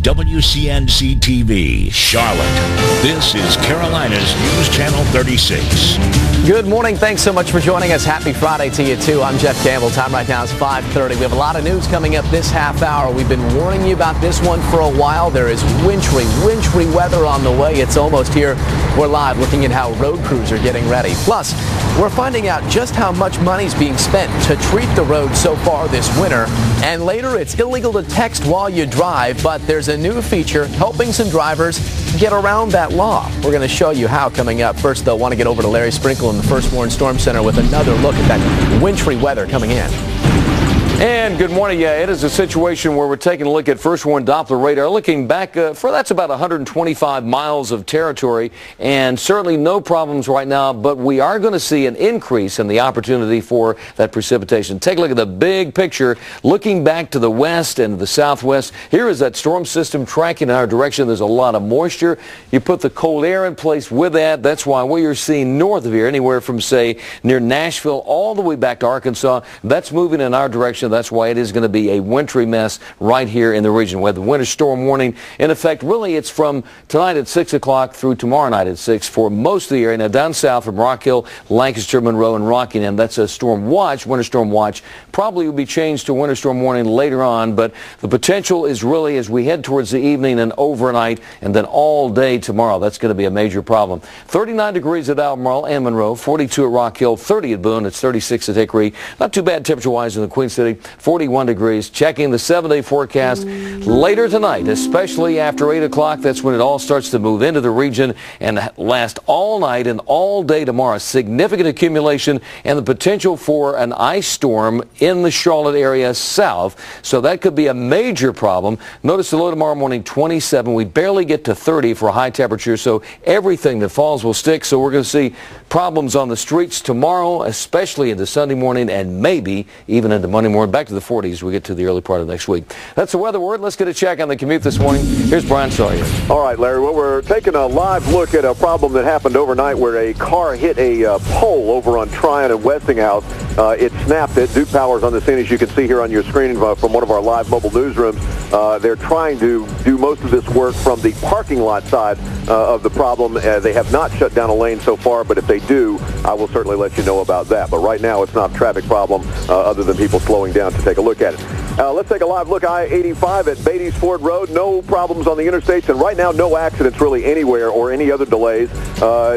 WCNC TV, Charlotte. This is Carolina's News Channel 36. Good morning. Thanks so much for joining us. Happy Friday to you, too. I'm Jeff Campbell. Time right now is 5:30. We have a lot of news coming up this half hour. We've been warning you about this one for a while. There is wintry weather on the way. It's almost here. We're live looking at how road crews are getting ready. Plus, we're finding out just how much money's being spent to treat the roads so far this winter. And later, it's illegal to text while you drive, but there's a new feature helping some drivers get around that law. We're going to show you how coming up. First, though, want to get over to Larry Sprinkle in the First Warn Storm Center with another look at that wintry weather coming in. And good morning. Yeah, it is a situation where we're taking a look at First Warn Doppler radar, looking back for that's about 125 miles of territory, and certainly no problems right now, but we are going to see an increase in the opportunity for that precipitation. Take a look at the big picture, looking back to the west and the southwest. Here is that storm system tracking in our direction. There's a lot of moisture. You put the cold air in place with that. That's why what you're seeing north of here, anywhere from, say, near Nashville all the way back to Arkansas, that's moving in our direction. That's why it is going to be a wintry mess right here in the region. We have the winter storm warning in effect. Really, it's from tonight at 6 o'clock through tomorrow night at 6 for most of the area. Now, down south from Rock Hill, Lancaster, Monroe, and Rockingham, that's a storm watch, winter storm watch. Probably will be changed to winter storm warning later on, but the potential is really as we head towards the evening and overnight and then all day tomorrow. That's going to be a major problem. 39 degrees at Albemarle and Monroe, 42 at Rock Hill, 30 at Boone, it's 36 at Hickory. Not too bad temperature-wise in the Queen City. 41 degrees. Checking the 7-day forecast later tonight, especially after 8 o'clock. That's when it all starts to move into the region and last all night and all day tomorrow. Significant accumulation and the potential for an ice storm in the Charlotte area south. So that could be a major problem. Notice the low tomorrow morning, 27. We barely get to 30 for a high temperature. So everything that falls will stick. So we're going to see problems on the streets tomorrow, especially into Sunday morning and maybe even into Monday morning. Back to the 40s we get to the early part of next week. That's the weather word. Let's get a check on the commute this morning. Here's Brian Sawyer. All right, Larry. Well, we're taking a live look at a problem that happened overnight where a car hit a pole over on Tryon and Westinghouse. It snapped it. Duke Power's on the scene, as you can see here on your screen from one of our live mobile newsrooms. They're trying to do most of this work from the parking lot side of the problem. They have not shut down a lane so far, but if they do, I will certainly let you know about that. But right now, it's not a traffic problem other than people slowing down to take a look at it. Let's take a live look. I-85 at Beatties Ford Road. No problems on the interstates, and right now, no accidents really anywhere or any other delays.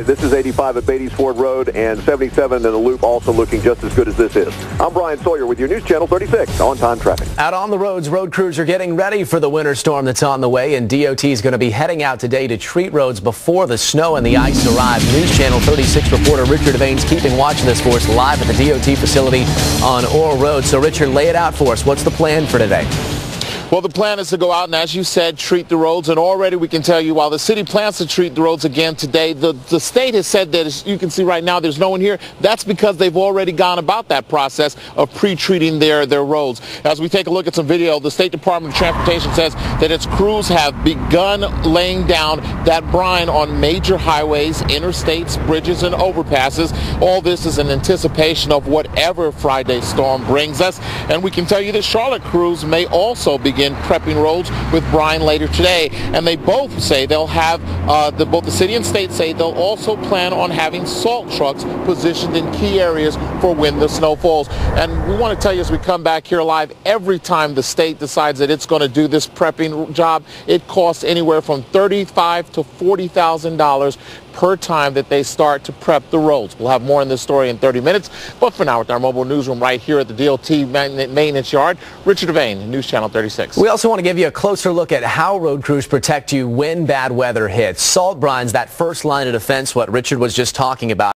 This is 85 at Beatties Ford Road, and 77 in the loop also looking just as good as this is. I'm Brian Sawyer with your News Channel 36 on-time traffic. Out on the roads, road crews are getting ready for the winter storm that's on the way, and DOT is going to be heading out today to treat roads before the snow and the ice arrive. News Channel 36 reporter Richard Avane's keeping watch of this for us live at the DOT facility on Oral Road. So, Richard, lay it out for us. What's the plan for today? Well, the plan is to go out and, as you said, treat the roads. And already we can tell you, while the city plans to treat the roads again today, the state has said that, as you can see right now, there's no one here. That's because they've already gone about that process of pre-treating their roads. As we take a look at some video, the State Department of Transportation says that its crews have begun laying down that brine on major highways, interstates, bridges, and overpasses. All this is in anticipation of whatever Friday storm brings us. And we can tell you that Charlotte crews may also begin prepping roads with brine later today, and they both say they'll have both the city and state say they'll also plan on having salt trucks positioned in key areas for when the snow falls. And we want to tell you, as we come back here live, every time the state decides that it's going to do this prepping job, it costs anywhere from $35,000 to $40,000 per time that they start to prep the roads. We'll have more on this story in 30 minutes, but for now, with our mobile newsroom right here at the DOT maintenance yard, Richard Avane, News Channel 36. We also want to give you a closer look at how road crews protect you when bad weather hits. Salt brine's that first line of defense, what Richard was just talking about.